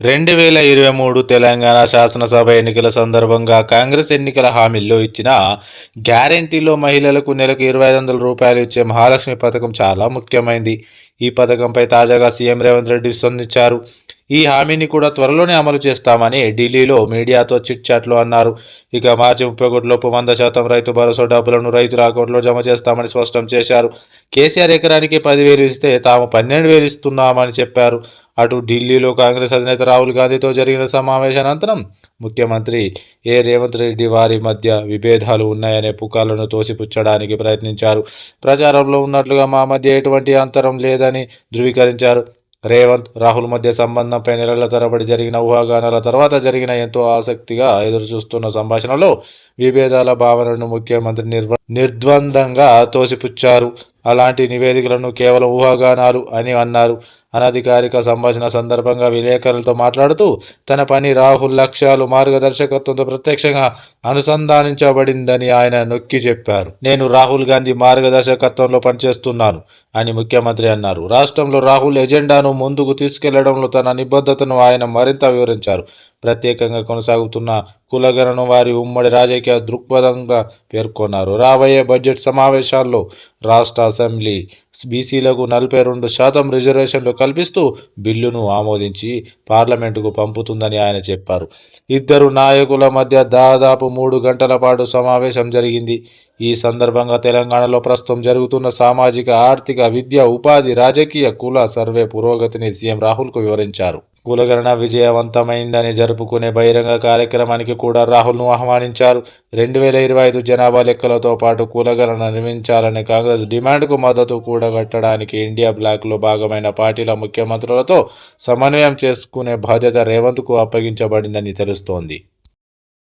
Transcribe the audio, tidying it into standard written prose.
2023 తెలంగాణ శాసనసభ ఎన్నికల సందర్భంగా కాంగ్రెస్ ఎన్నికల హామీల్లో ఇచ్చిన గ్యారంటీలో మహిళలకు నెలకు రూ. 2500 ఇచ్చే మహాలక్ష్మి పథకం చాలా ముఖ్యమైంది. ఈ పథకంపై తాజాగా సీఎం రేవంత్ రెడ్డి స్పందించారు. ఈ హామీని కూడా త్వరలోనే అమలు చేస్తామని ఢిల్లీలో మీడియాతో చిట్ చాట్లో అన్నారు. ఇక మార్చి 31 లోపు 100% రైతు భరోసా డబ్బులను రైతుల అకౌంట్లో జమ చేస్తామని స్పష్టం చేశారు. కేసీఆర్ ఎకరానికి 10,000 ఇస్తే తాము 12,000 ఇస్తున్నామని చెప్పారు. అటు ఢిల్లీలో కాంగ్రెస్ అధినేత రాహుల్ గాంధీతో జరిగిన సమావేశానంతరం ముఖ్యమంత్రి రేవంత్ రెడ్డి వారి మధ్య విభేదాలు ఉన్నాయనే పుకార్లను తోసిపుచ్చడానికి ప్రయత్నించారు. ప్రచారంలో ఉన్నట్లుగా మా మధ్య ఎటువంటి అంతరం లేదని ధృవీకరించారు. రేవంత్, రాహుల్ మధ్య సంబంధంపై నెలల తరబడి జరిగిన ఊహాగానాల తర్వాత జరిగిన ఎంతో ఆసక్తిగా ఎదురుచూస్తున్న సంభాషణలో విభేదాల భావనను ముఖ్యమంత్రి నిర్ద్వందంగా తోసిపుచ్చారు. అలాంటి నివేదికలను కేవలం ఊహాగానాలు అని అన్నారు. అనధికారిక సంభాషణ సందర్భంగా విలేకరులతో మాట్లాడుతూ తన పని రాహుల్ లక్ష్యాలు మార్గదర్శకత్వంతో ప్రత్యక్షంగా అనుసంధానించబడిందని ఆయన నొక్కి చెప్పారు. నేను రాహుల్ గాంధీ మార్గదర్శకత్వంలో పనిచేస్తున్నాను అని ముఖ్యమంత్రి అన్నారు. రాష్ట్రంలో రాహుల్ ఎజెండాను ముందుకు తీసుకెళ్లడంలో తన నిబద్ధతను ఆయన మరింత వివరించారు. ప్రత్యేకంగా కొనసాగుతున్న కులగణను వారి ఉమ్మడి రాజకీయ దృక్పథంగా పేర్కొన్నారు. రాబోయే బడ్జెట్ సమావేశాల్లో రాష్ట్ర అసెంబ్లీ బీసీలకు 42% రిజర్వేషన్లు కల్పిస్తూ బిల్లును ఆమోదించి పార్లమెంటుకు పంపుతుందని ఆయన చెప్పారు. ఇద్దరు నాయకుల మధ్య దాదాపు 3 గంటల పాటు సమావేశం జరిగింది. ఈ సందర్భంగా తెలంగాణలో ప్రస్తుతం జరుగుతున్న సామాజిక, ఆర్థిక, విద్య, ఉపాధి, రాజకీయ, కుల సర్వే పురోగతిని సీఎం రాహుల్కు వివరించారు. కులగణన విజయవంతమైందని జరుపుకునే బహిరంగ కార్యక్రమానికి కూడా రాహుల్ను ఆహ్వానించారు. 2025 జనాభా లెక్కలతో పాటు కులగణన నిర్మించాలనే కాంగ్రెస్ డిమాండ్కు మద్దతు కూడగట్టడానికి ఇండియా బ్లాక్లో భాగమైన పార్టీల ముఖ్యమంత్రులతో సమన్వయం చేసుకునే బాధ్యత రేవంత్కు అప్పగించబడిందని తెలుస్తోంది.